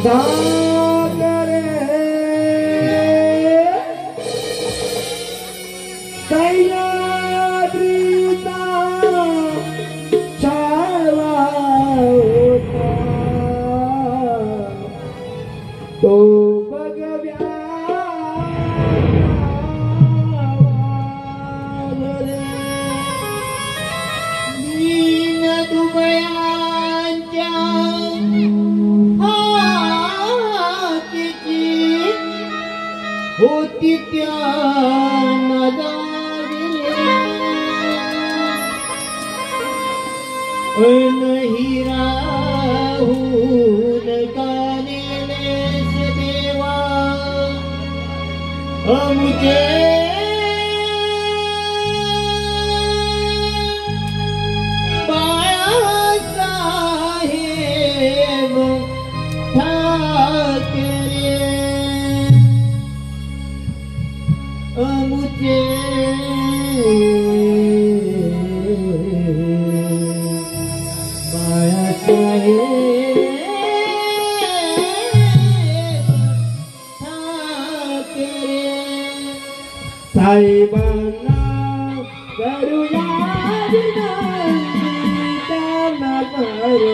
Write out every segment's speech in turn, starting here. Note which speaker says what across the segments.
Speaker 1: सागरे सह्याद्रीचा छावा होता तो बघव्या
Speaker 2: दीन दुबयांच्या हातीची होती त्या मदाविले अनहिराहून गाणेलेस देवा अमुचे बाळासाहेब ठाकरे अमुचे
Speaker 1: साहेबांना करूया विनंती त्यांना करू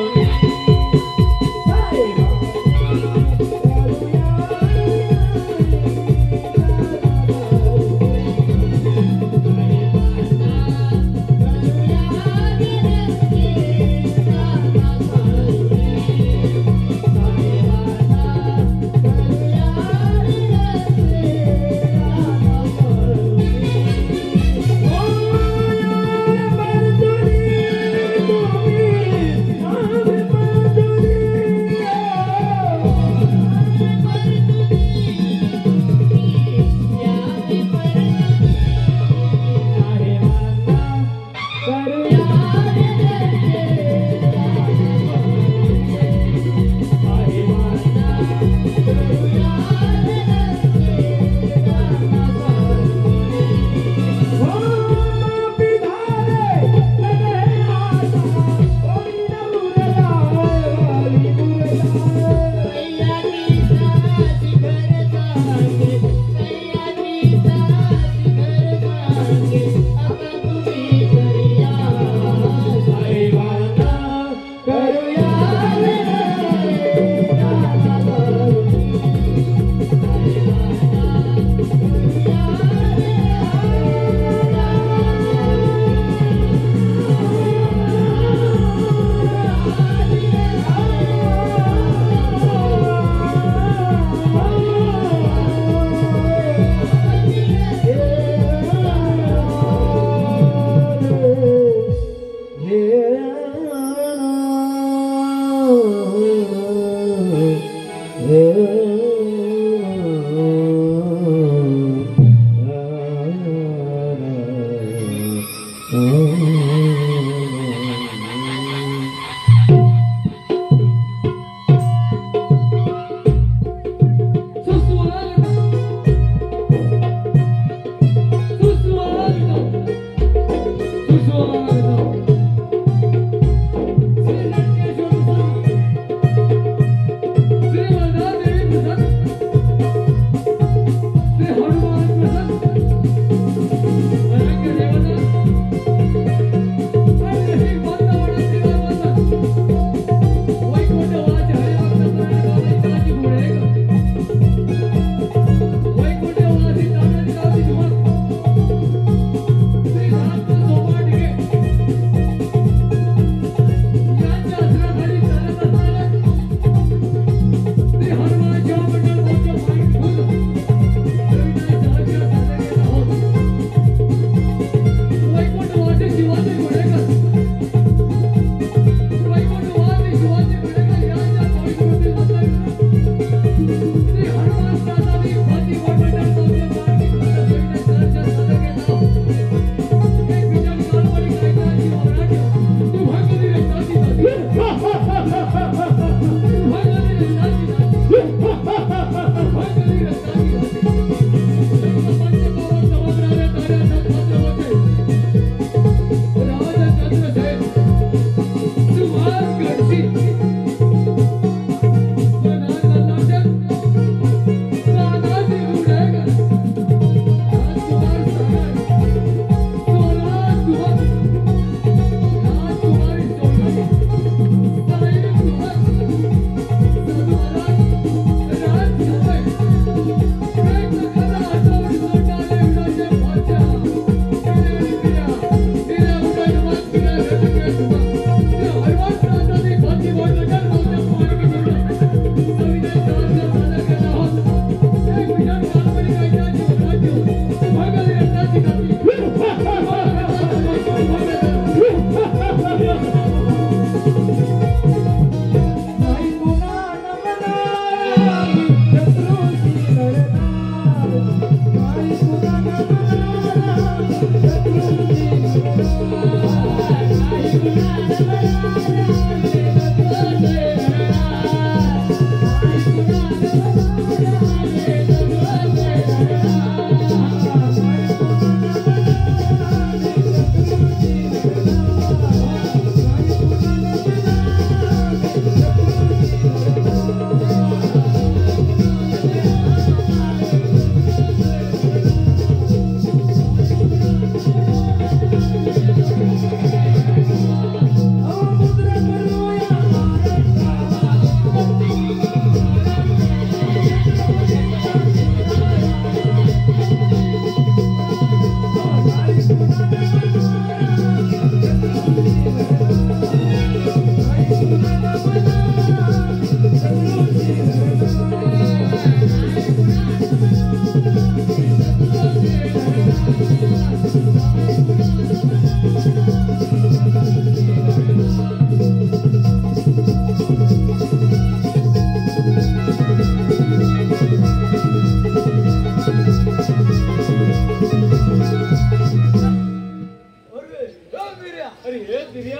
Speaker 3: अरे हे दिर्या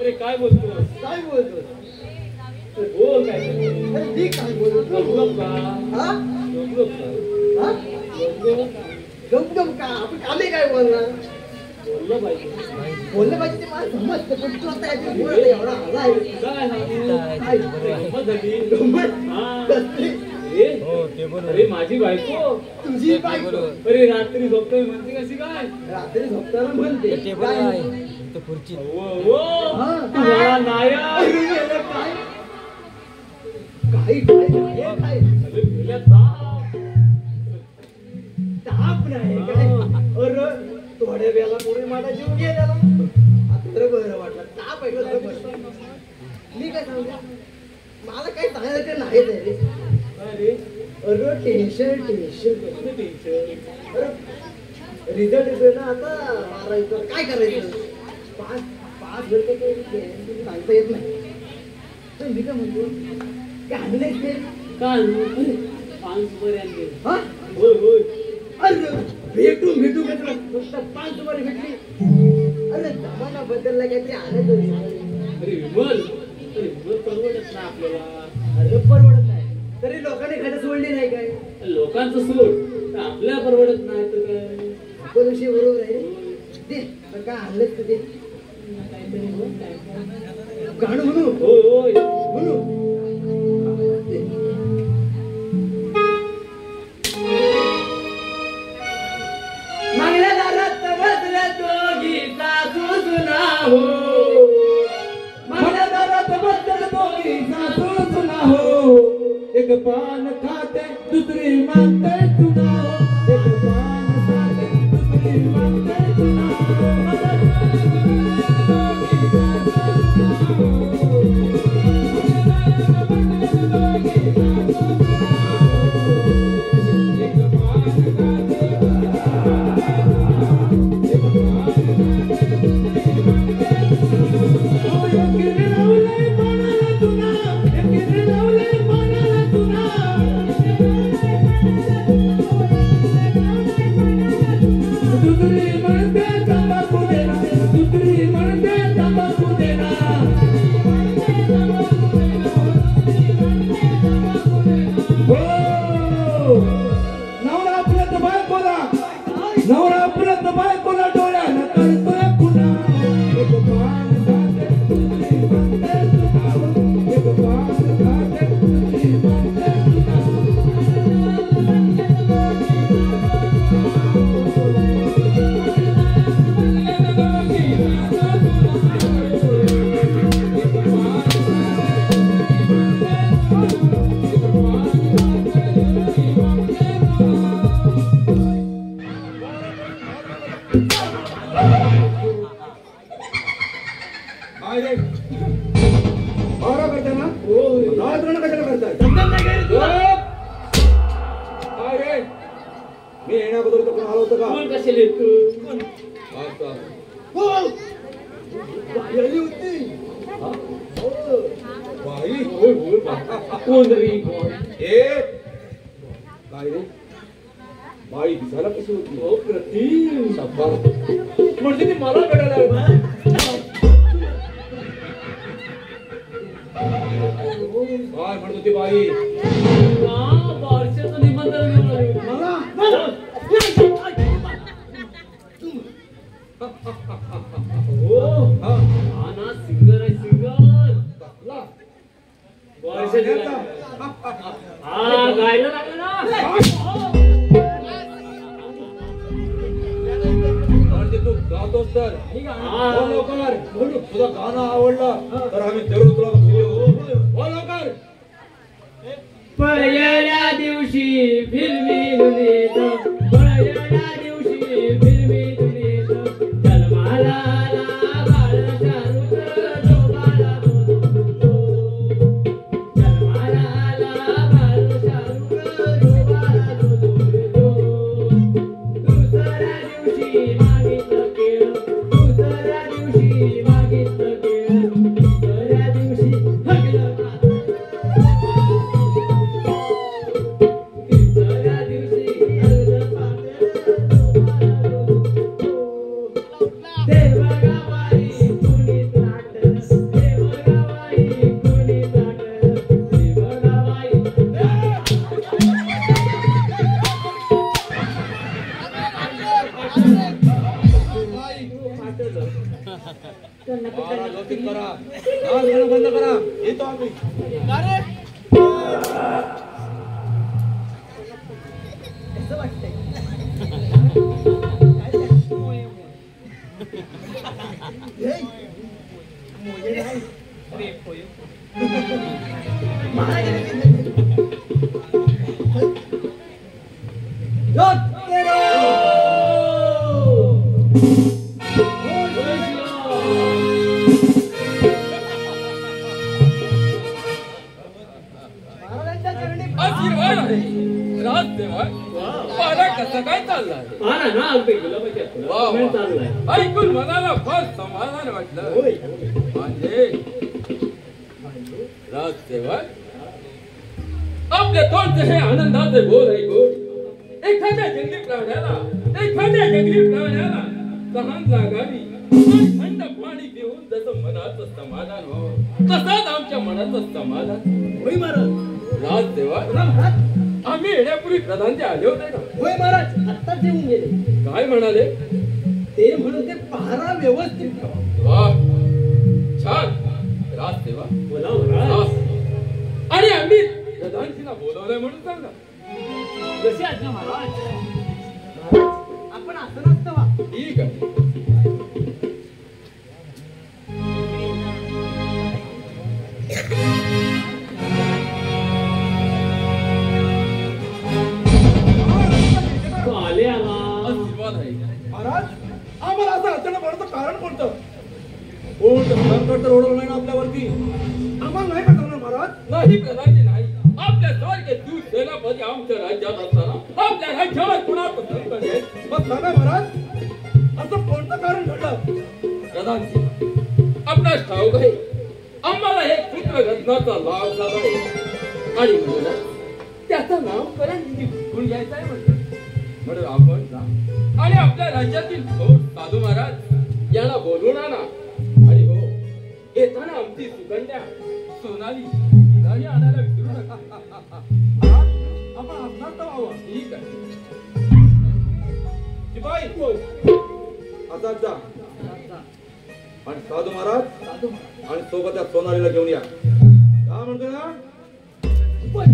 Speaker 3: अरे काय बोलतो
Speaker 2: काय बोलतो
Speaker 3: बोल काय
Speaker 2: अरे मी काय बोलतो
Speaker 3: गप का
Speaker 2: हा
Speaker 3: गप का
Speaker 2: हा गम का आपण आम्ही काय बोलणार
Speaker 3: बोललं पाहिजे
Speaker 2: बोललं पाहिजे ते मला समजतं पण तू आता याच्यात बोलत आहे, एवढा हल्ला आहे.
Speaker 3: काय गंमत झाली
Speaker 2: गंमत?
Speaker 3: हा.
Speaker 2: कसली?
Speaker 3: अरे माझी बायको
Speaker 2: तुझी बायको
Speaker 3: अरे रात्री झोपतोय म्हणते कशी काय
Speaker 2: रात्री झोपताना म्हणते काय? हा.
Speaker 3: तुम्हाला नाया
Speaker 2: अरे, याला काय काय काय काय काय
Speaker 3: अरे गेल्या ताप.
Speaker 2: ताप नाही काय अरे थोड्या वेळा पुढे माझा जीव गेला आता तर बरं वाटलं ताप आहे का बरं मी काय सांगू मला काही सांगायचं नाही रे
Speaker 3: अरे
Speaker 2: अरे टेन्शन
Speaker 3: कसलं टेन्शन
Speaker 2: अरे रिझल्ट येतोय ना आता मारायचं काय करायचं पाच पाच वेळ काही सांगता येत नाही तर मी काय म्हणतो काय आणलं नाही ते
Speaker 3: काय पाच बरे आणले
Speaker 2: हा
Speaker 3: होय होय
Speaker 2: अरे भेटू फक्त 5 रुपये भेटली अरे जमाना बदलला काहीतरी आनंद
Speaker 3: अरे विमल परवडत ना आपल्याला
Speaker 2: अरे परवडत नाही तरी लोकांनी खायला सोडली नाही काय
Speaker 3: लोकांचं सोड तर आपल्याला परवडत नाही तर काय
Speaker 2: आपण विषय बरोबर आहे रे. दे पण काय आणलंच तर ते गाणं म्हणू
Speaker 3: होय होय
Speaker 2: म्हणू दे.
Speaker 3: मागल्या दारात बसल्या दोघी सासू सुना हो
Speaker 1: माझ्या दारात बसल्या दोघी सासू सुना हो एक पान खाते दुसरी मागते चुना हो एक पान खाते दुसरी मागते चुना बाई दिसायला कशी होती
Speaker 3: हो प्रतिम
Speaker 1: म्हणजे ती मला कळायला काय म्हणत होती बाई
Speaker 3: बारशाचं निमंत्रण घेऊन आली
Speaker 2: मला
Speaker 3: हो हा ना सिंगर आहे सिंगर बारशाचं हा गायला लागलं ना
Speaker 1: म्हणजे तू गातोस तर हो लवकर तुझं गाणं आवडलं तर आम्ही जरूर तुला बक्षीस देऊ. हो लवकर
Speaker 3: पहिल्या दिवशी फिल्मी दुनियेत पहिल्या दिवशी फिल्मी दुनियेत जन्माला आला बाळ शाहरुख जो बाळा तो जन्माला आला बाळ शाहरुख जो बाळा तो दुसऱ्या दिवशी मागितलं केळ दुसऱ्या दिवशी मागितलं केळ तिसऱ्या दिवशी हगलं पातळ तिसऱ्या दिवशी हगलं पातळ
Speaker 1: महाराज ज्योतिष करा, आज घेणं बंद करा, येतो आम्ही.
Speaker 2: कसं वाटतंय? हे, मोये नाही. महाराजांच्या चरणी
Speaker 3: आशीर्वाद आहे. राजदेवा, मला कसं काय चाललंय?
Speaker 4: पाहा ना अगदी गुलाबाच्या फुलाप्रमाणे चाललाय.
Speaker 3: ऐकून मनाला फार समाधान वाटलं. म्हणजे राजसेवक, आपल्या तोंडचे हे आनंदाचे बोल ऐकून एखाद्या जंगली प्राण्याला तहान लागावी आणि थंड पाणी पिऊन जसं मनाचं समाधान व्हावं, तसंच आमच्या मनाचं समाधान.
Speaker 2: होय महाराज.
Speaker 3: राजसेवक,
Speaker 2: बोला महाराज.
Speaker 3: आम्ही येण्यापूर्वी प्रधान ते आले होते ना?
Speaker 2: होय महाराज, आत्ताच येऊन गेले.
Speaker 3: काय म्हणाले?
Speaker 2: ते म्हणून ते पहारा व्यवस्थित ठेवा.
Speaker 3: वाह, छान. राजसेवक,
Speaker 4: बोला महाराज.
Speaker 3: आणि आम्ही प्रधानजीला बोलवलंय म्हणून सांगा.
Speaker 4: कशी आज्ञा महाराज?
Speaker 2: महाराज, आपण असं नसतं वा.
Speaker 3: ठीक आहे.
Speaker 4: तो आले आला.
Speaker 3: आशीर्वाद आहे.
Speaker 1: महाराज, आम्हाला असं अचानक होण्याचं कारण कोणतं? कोण संकट तर ओढवलं नाही ना आपल्यावरती? आम्हाला नाही करणार महाराज.
Speaker 3: नाही प्रधानजी नाही. आपल्या सारखे दूध सेनापती आमच्या राज्यात असताना आपल्या राज्यावर कुणाचं संकट आहे?
Speaker 1: मग सांगा महाराज, असं कोणतं कारण घडलं?
Speaker 3: प्रधानजी, आपणास ठाऊक आहे, आम्हाला हे पुत्र रत्नाचा लाभ झाला आहे आणि म्हणूनच त्याचं नामकरण गुण घ्यायचं आहे म्हणून आपण जा आणि आपल्या राज्यातील थोर साधू महाराज यांना बोलवून आणा. आणि हो, येताना आमची सुकन्या सोनाली हिलाही आणायला विसरू नका.
Speaker 1: महाराज, आपण असणार तर व्हावं.
Speaker 3: ठीक आहे.
Speaker 1: शिपाई, आता जा आणि साधू महाराज
Speaker 2: साधू
Speaker 1: आणि सोबत त्या सोनालीला घेऊन या. का म्हणतोय ना?
Speaker 2: पण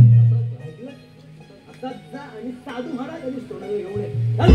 Speaker 2: आता जा आणि साधू महाराज आणि सोनाली घेऊन ये. चल.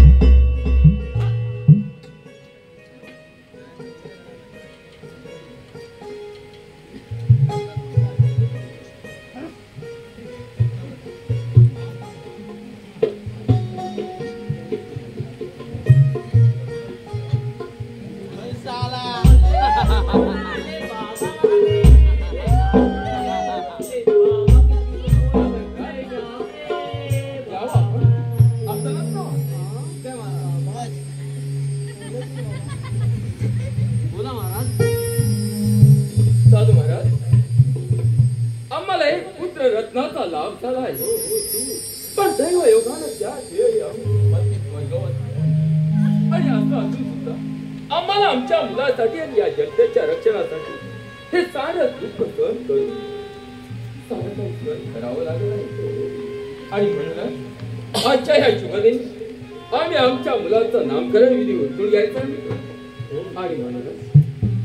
Speaker 3: यावं आपण. असं नसतं.
Speaker 4: बोला महाराज.
Speaker 3: साधू महाराज, आम्हाला एक पुत्र रत्नाचा लाभ झाला आहे. पण दैव योगानं त्या वेळी आम्ही पतित वैभवत आणि असं असून सुद्धा आम्हाला आमच्या मुलासाठी आणि या जनतेच्या रक्षणासाठी हे सारं दुःख सहन करून सारं काही सहन करावं लागलं आहे. आणि म्हणूनच आजच्या ह्या शुभदिनी आम्ही आमच्या मुलाचं नामकरण विधी उरकून घ्यायचा आणि म्हणूनच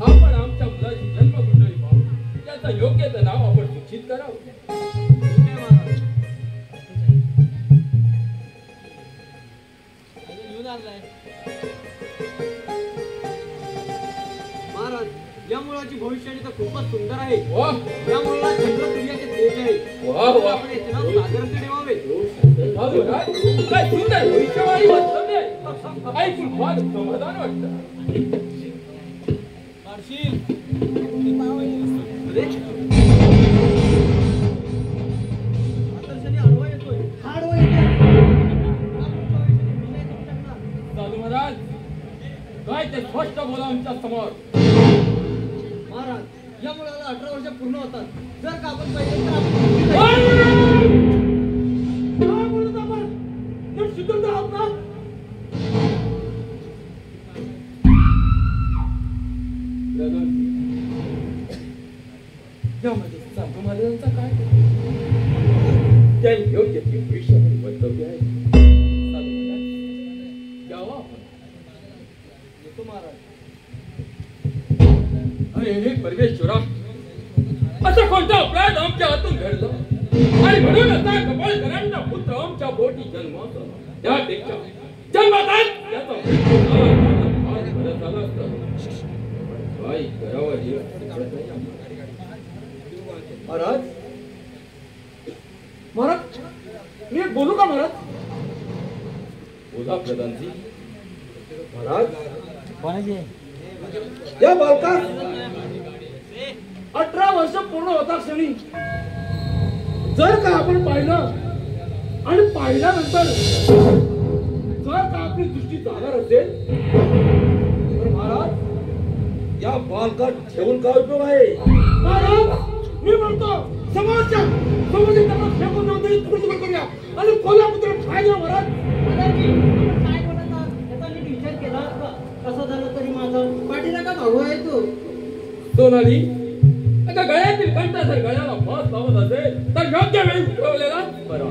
Speaker 3: आपण आमच्या मुलाची जन्मकुंडली पाहू, त्याचं योग्य ते नाव आपण निश्चित करावं.
Speaker 4: महाराज, या मुलाची भविष्यवाणी तर खूपच सुंदर आहे.
Speaker 3: वाह
Speaker 4: या मुलाला चंद्रसूर्याचे तेज आहे.
Speaker 3: वाह वाह.
Speaker 4: आपण याचे नाव सागरचे ठेवावे.
Speaker 3: साधू महाराज, काय सुंदर भविष्यवाणी वक्तव्य आहे. ऐकून फार समाधान वाटतं.
Speaker 4: अरे, आदर्शाने आडवा येतोय.
Speaker 2: हाडवा येते.
Speaker 3: साधू महाराज, काय ते स्पष्ट बोला आमच्या समोर.
Speaker 4: महाराज, या मुलाला 18 वर्ष पूर्ण होतात. जर का आपण पाहिजे तर आपण
Speaker 1: काय बोलत आपण? नीट शिकून तर आहोत ना?
Speaker 3: यामध्ये साधू महाराजांचा काय? त्या योग्य ते भविष्यामध्ये वक्तव्य आहे. साधू महाराज, यावं आपण.
Speaker 4: येतो महाराज.
Speaker 3: अरे परमेश्वरा, असा कोणता अपराध आमच्या हातून घडला आणि म्हणून असा कपाळकरांचा पुत्र आमच्या पोटी जन्मात आला. त्यापेक्षा जन्मात त्याचा बरं झालं असतं. काय करावं हे कळत नाही आम्हाला.
Speaker 2: महाराज, महाराज मी एक बोलू का महाराज?
Speaker 3: बोला प्रधानजी.
Speaker 2: महाराज, या बालकास 18 वर्ष पूर्ण होता क्षणी जर का आपण पाहिलं आणि पाहिल्यानंतर जर का आपली दृष्टी जाणार असेल तर महाराज या बालकात ठेवून काय उपयोग आहे? महाराज मी म्हणतो समाजाच्या त्यांना फेकून देऊन तरी तुकडे करूया आणि कोल्हापूर खायला. महाराज
Speaker 4: काय बोलत आहात? याचा नीट विचार केला का? कसा झाला तरी माझा पाठीला का भाऊ आहे तो.
Speaker 3: सोनाली, आता गळ्यातील कंठ जर गळ्याला फास लावत असेल तर योग्य वेळी उठवलेला बरा.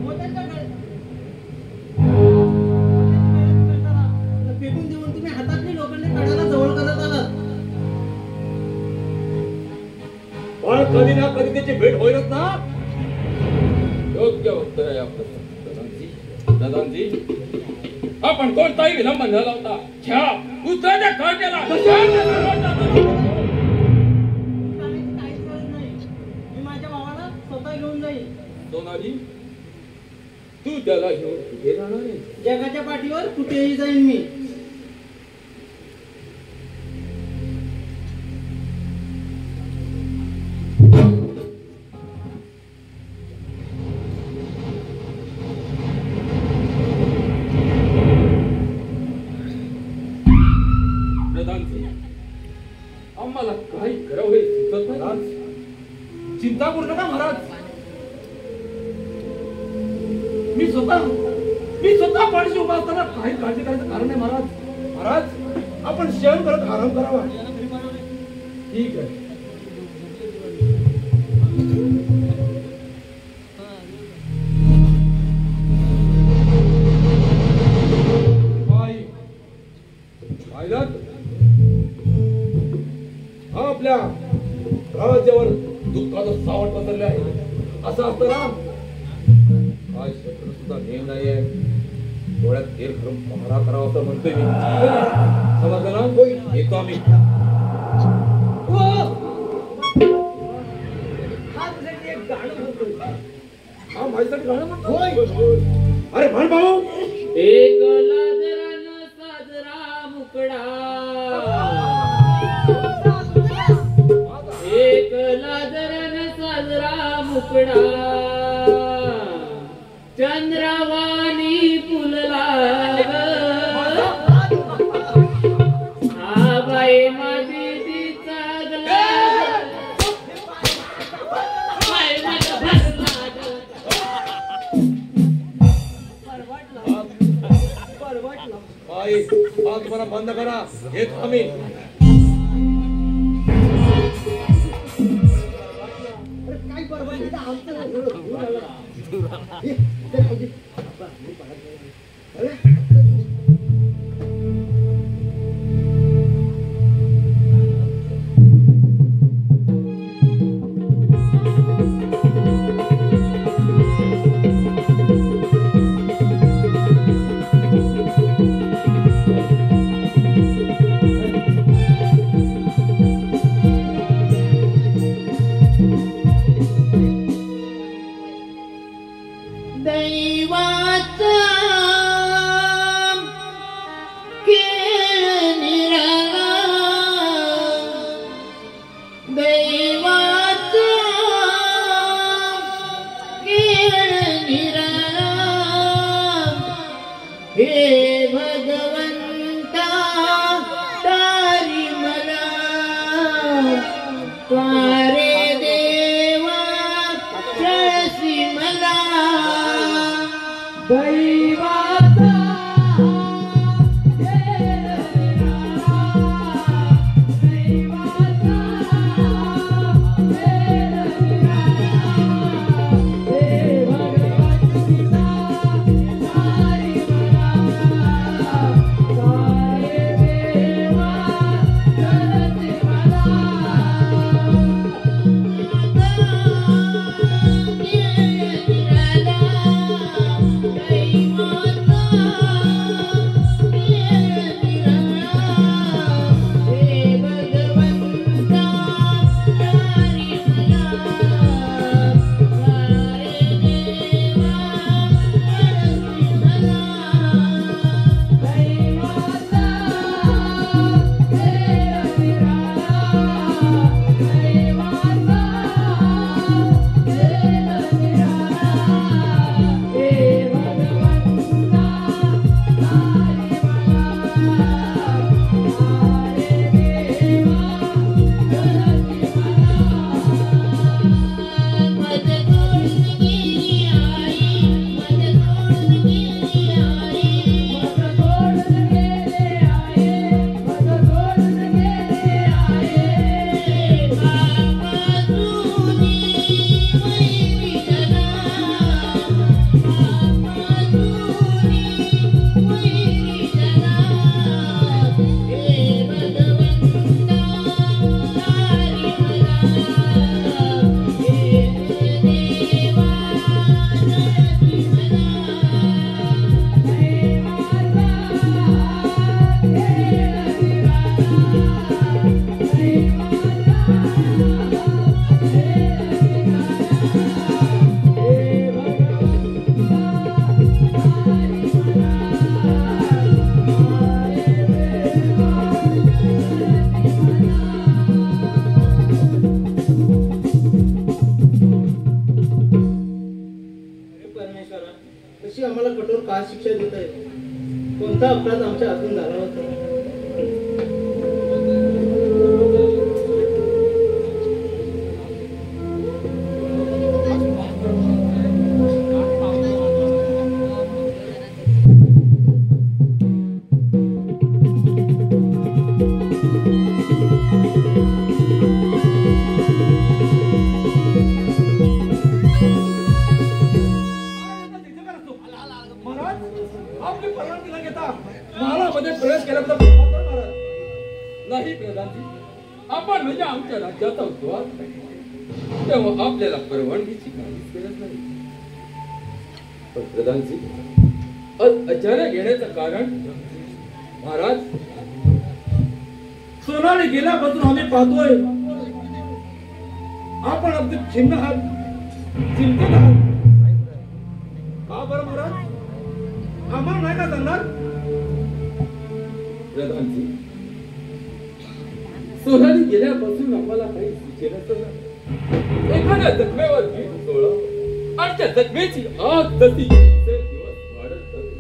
Speaker 4: मोत्याच्या गळ्यात फेकून देऊन तुम्ही हातातली लोखंडी कडाला जवळ करत आलात.
Speaker 2: पण कधी ना कधी त्याची भेट होईलच ना.
Speaker 3: योग्य उत्तर आहे आपलं. दादांजी, आपण कोणताही विलंब न लावता घ्या उतराच्या काट्याला.
Speaker 4: काहीच गरज नाही. मी माझ्या भावाला स्वतः घेऊन जाईल.
Speaker 3: सोनाली, तू त्याला घेऊन कुठे जाणार आहे?
Speaker 4: जगाच्या पाठीवर कुठेही जाईन मी.
Speaker 3: आम्हाला काही करावं हे सुचत नाही.
Speaker 2: महाराज, चिंता करू नका महाराज. मी स्वतः पाठीशी उभा असताना काही काळजी करायचं कारण नाही. महाराज, महाराज आपण शयन करत आराम करावा.
Speaker 3: ठीक आहे.
Speaker 2: आपल्या राज्यावर दुःखाचं सावट पसरले आहे. असं असतं ना. काय शत्रू सुद्धा नेम नाहीये. डोळ्यात तेल घालून पहारा करावा असं म्हणतोय मी. समजलं ना? होय, येतो आम्ही. हा माझ्यासाठी गाणं म्हणतो. अरे म्हण भाऊ.
Speaker 1: एक लाजरानं साजरा मुकडा, एक लाजरानं साजरा मुकडा, चंद्रवाणी फुलला हा बाई माझी तिचा गला, बाई माझा भरला
Speaker 2: आई, हा तुम्हाला बंद करा. घेतो आम्ही.
Speaker 4: काय परवानगी आमचं
Speaker 1: दैवाचा
Speaker 4: तुमचा अपराध आमच्या हातून झाला होता.
Speaker 2: आपली परवानगी न घेता महालामध्ये प्रवेश केल्याबद्दल महाराज.
Speaker 3: नाही प्रधानजी, आपण म्हणजे आमच्या राज्याचा उद्ध्वस्त तेव्हा आपल्याला परवानगीची काहीच गरज नाही. पण प्रधानजी, अचानक येण्याचं कारण महाराज.
Speaker 2: सोनाली गेल्यापासून आम्ही पाहतोय आपण अगदी चिंतित आहात. का बरं महाराज? आम्हाला नाही का सांगणार?
Speaker 3: प्रधानजी, सोनाली गेल्यापासून आम्हाला काही सुचेनाच नाही. एखाद्या जखमेवर वीट सोळा आणि त्या जखमेची आग जशी दिवस वाढत जाते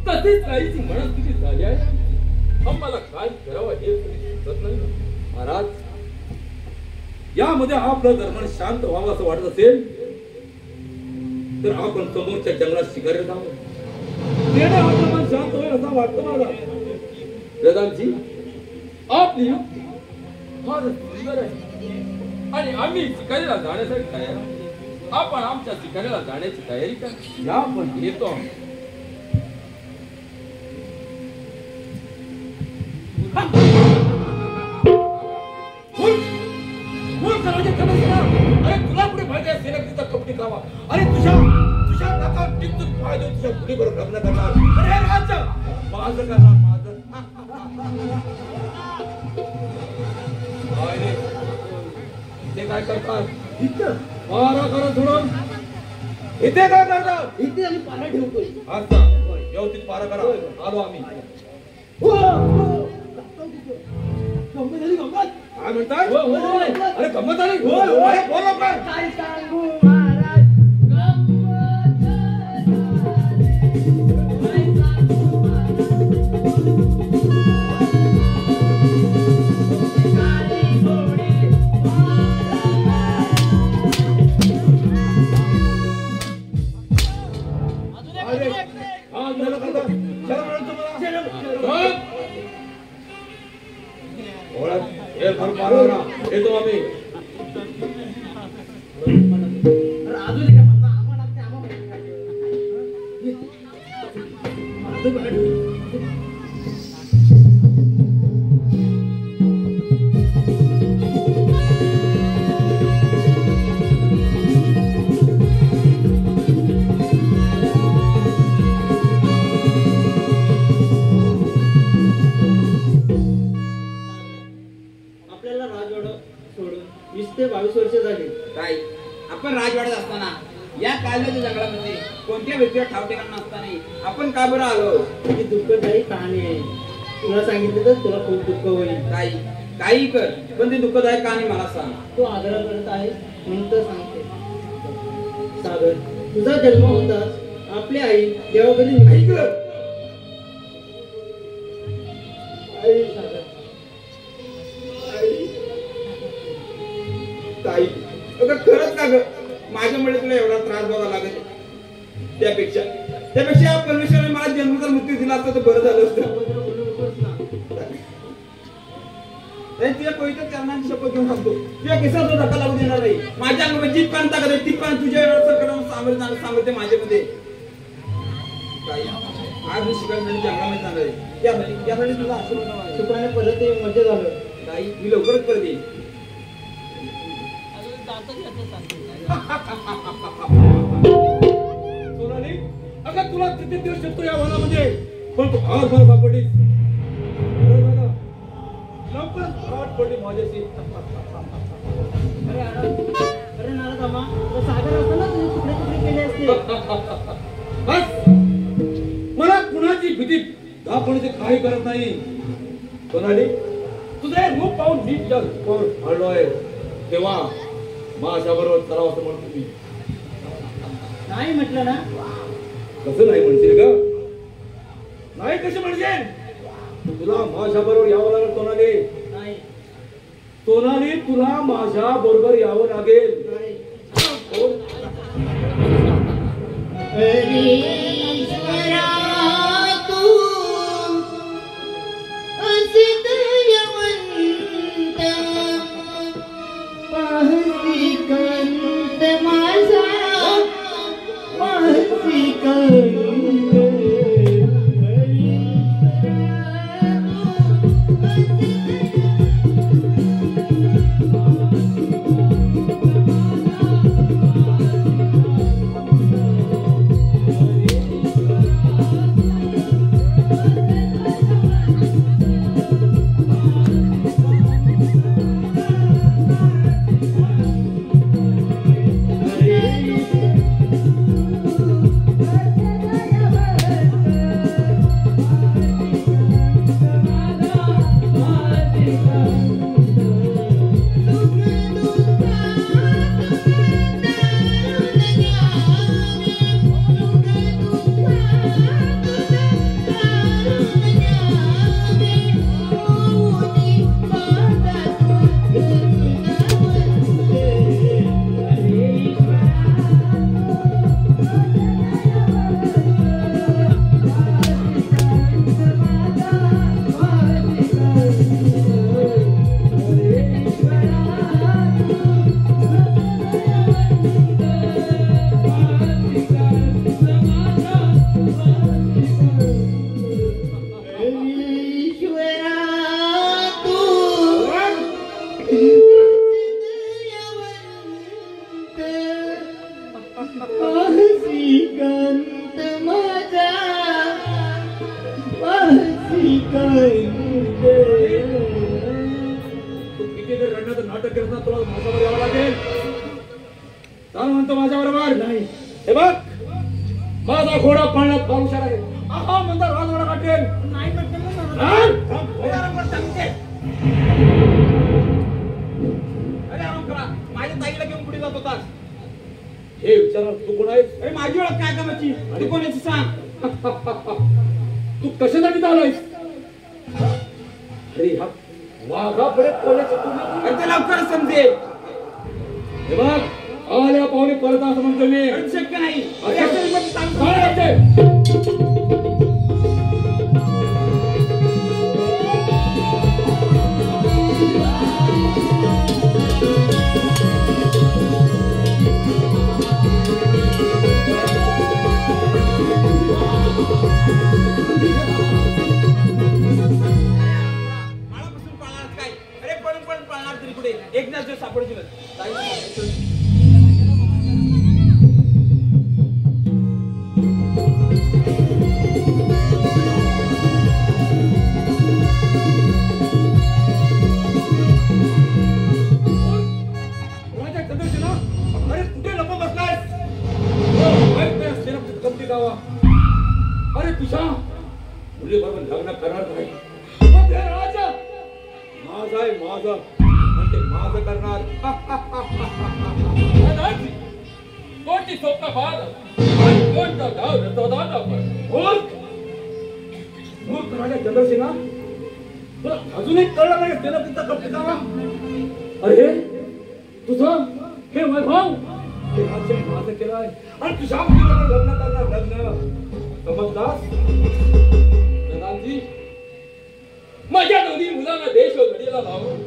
Speaker 3: तशीच काहीची मनस्थिती झाली आहे. आम्हाला काय करावं हे सुचत नाही
Speaker 2: महाराज, यामध्ये आपलं धर्म शांत व्हावं असं वाटत असेल तर आपण समोरच्या जंगलात शिकारीला जावं. त्याने आपलं मन शांत होईल असं वाटतं मला.
Speaker 3: प्रधानजी, आपली युक्ती फारच सुंदर आहे आणि आम्ही शिकारीला जाण्यासाठी तयार आहोत. आपण आमच्या शिकारीला जाण्याची तयारी करा. या आपण येतो आहोत.
Speaker 2: अरे तुला पुढे माहिती आहे सेनापतीचा कपटी कावा. अरे तुझ्या काका टिकतून फायदा तुझ्या मुलीबरोबर लग्न करणार. अरे हे राज्य माझं करणार, माझं. काय रे, ते काय करतात? मारा करा सोडून इथे काय करतात?
Speaker 4: इथे आम्ही पाला ठेवतोय.
Speaker 2: अच्छा, व्यवस्थित पारा करा. आलो आम्ही. काय म्हणताय? अरे गंमत आली. अरे बोल लवकर.
Speaker 4: काय सांगू महाराज,
Speaker 2: अरे हा झालं का? चला म्हणून तुम्हाला ओळख हे भर पारा येतो आम्ही.
Speaker 4: अजून एक म्हणता आम्हाला ते आम्हाला आपल्याला राजवाडा सोडून 20 ते 22 वर्ष झाली.
Speaker 5: काय आपण राजवाड्यात असताना या कालव्याच्या जंगलामध्ये कोणत्या व्यक्तीला ठाव ठिकाण नसताना आपण का बरं आलो?
Speaker 4: ही दुःखदायी कहाणी आहे. तुला सांगितलं तर तुला खूप दुःख होईल.
Speaker 5: काही कर, पण ते दुःखदायक कहाणी मला सांग.
Speaker 4: तू आग्रह करत आहे म्हणून तर सांगते. सागर, तुझा जन्म होताच आपली आई देवाघरी निघाली. आई सागर,
Speaker 5: ताई, अगं खरंच का ग? माझ्यामुळे तुला एवढा त्रास बघावा लागत. त्यापेक्षा या परमेश्वराने मला जन्माचा मृत्यू दिला असता तर बरं झालं असतं. तुझ्या पवित्र चरणांची शपथ घेऊन सांगतो, तुझ्या केसात तो धक्का लागू देणार नाही. माझ्या अंगामध्ये जितपर्यंत ताकद आहे तिथपर्यंत तुझ्या संकटावर सामर्थ्य माझ्यामध्ये. ताई, आज मी शिकायला जंगलामध्ये जाणार आहे. त्यासाठी तुझा आशीर्वाद.
Speaker 4: सुखाने परत ये, मजा झालं.
Speaker 5: ताई, मी लवकरच परत येईल.
Speaker 2: सोनाली, अगं तुला किती दिवस शकतो या वनामध्ये, पण तू आज मला सापडलीस. लवकरच गाठ पडली माझ्याशी.
Speaker 4: अरे नारदामा, तो सागर असताना तुझे तुकडे तुकडे केले असते.
Speaker 2: बस, मला कुणाची भीती दाखवण्याची काही करत नाही. सोनाली, तुझं हे रूप पाहून मी तुझ्या रूपावर ढळलोय. तेव्हा माझ्याबरोबर चला असं म्हणतो मी.
Speaker 4: नाही म्हटलं ना.
Speaker 2: कसं नाही म्हणशील ग? काय कसे म्हणजे तुला माझ्या बरोबर यावं लागेल सोनाली.
Speaker 4: नाही
Speaker 2: सोनाली तुला माझ्या बरोबर यावं लागेल.
Speaker 4: नाही.
Speaker 6: ईश्वरा तू असित यवंत पाहसी कंत माझा पाहसी कंत
Speaker 2: किती जर रडण्याचं नाटक करत ना तुला माझ्यावर यावं लागेल. चाल म्हणतो माझ्या बरोबर.
Speaker 4: नाही
Speaker 2: हे बघ माझा घोडा पाळण्यात फार हुशार आहे. आहा म्हणता राजवाडा काढेल.
Speaker 4: नाही म्हटलं ना.
Speaker 5: अरे आराम करा. माझ्या ताईला घेऊन पुढे जात होतास.
Speaker 2: हे विचारा तू कोण आहेस?
Speaker 5: अरे माझी ओळख काय कामाची? तू कोणाची सांग.
Speaker 2: तू कशासाठी आलायस? अरे हा वाघापुढे कोणाची तुम्ही?
Speaker 5: अरे ते लवकर समजेल.
Speaker 2: हे बघ आल्या पाहुणे परत असं म्हणतो मी.
Speaker 5: अरे शक्य नाही. अरे
Speaker 2: असं-
Speaker 5: असं मग सांग.
Speaker 2: काय म्हणते?
Speaker 5: माळापासून पाळणार काय? अरे पळून पळून पाळणार तरी कुठे? एकदाच जर सापडशील.
Speaker 2: राजा चंद्रसेना, अरे कुठे लपून बसलायस? माहित नाही असलेला गमती गावा. अरे तुझ्या मुलीबरोबर लग्न करणार नाही. मग हे राजा माझा आहे माझा म्हणते माझं करणार.
Speaker 3: कोणती सोपा भाग आणि कोणता गाव रचवतात आपण.
Speaker 2: मूर्ख राजा चंद्रसेना, तुला अजूनही कळलं नाही त्याला तिचा गमती गावा. अरे तुझं हे वैभव हे राज्य माझं केलं आहे आणि तुझ्या मुलीबरोबर लग्न करणार. लग्न समजलास?
Speaker 3: प्रधानजी, माझ्या दोन्ही मुलांना देश व घडीला लावून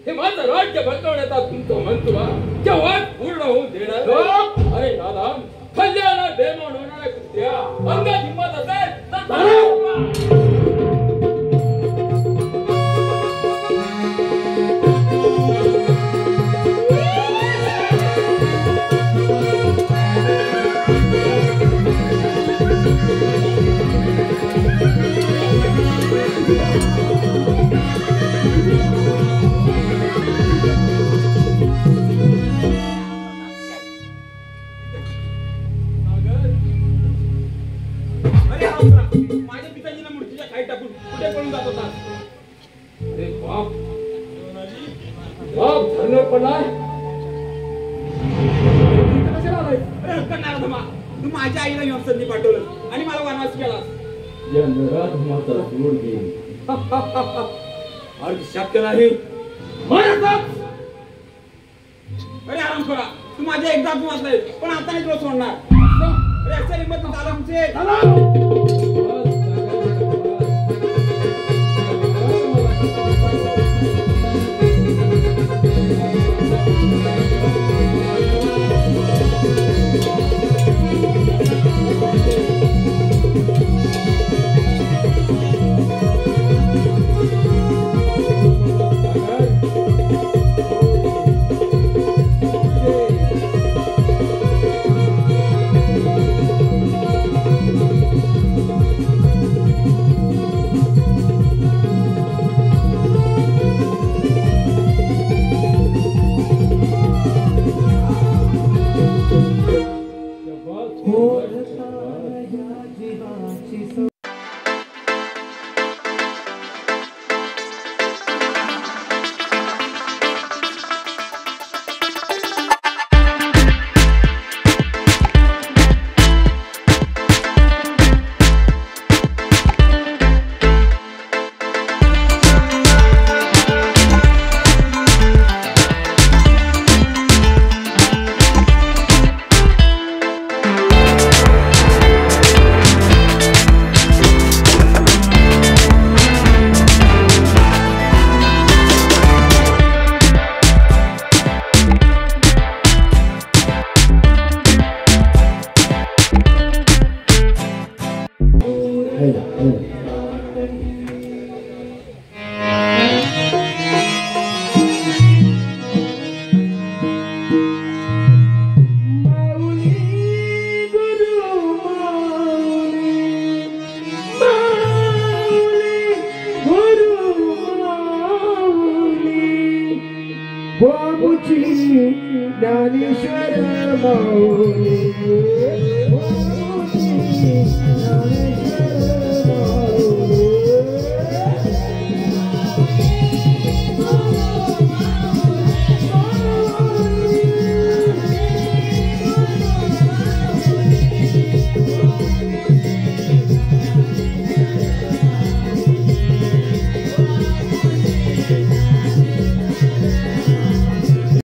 Speaker 3: हे माझं राज्य बळकवण्याचा तुमचं मंत्र केव्हा पूर्ण होऊन देणार नाही? अरे दादा, कल्याण बेमान होणाऱ्या कृत्या अंगात हिंमत असेल तर चाला.
Speaker 5: अरे हा उतरा. माझ्या पिताजीला मूर्तीच्या खाली टाकून कुठे पळून जात होता?
Speaker 2: अरे बाप बाप धरणार पडलाय. इथं कशाला आलाय?
Speaker 5: अरे हक्क नाही धमा. तू माझ्या आईला घेऊन संधी पाठवलं आणि मला वनवास केला.
Speaker 1: या नराधमाचा जोड घेईल.
Speaker 5: अर्थ शक्य नाही.
Speaker 2: महाराज
Speaker 5: अरे आराम करा. तू माझ्या एकदा तू वाचलाय पण आता नाही तुला सोडणार. अरे अशा हिंमत झाला आमचे.
Speaker 1: बाबूची ज्ञानेश्वर माऊली.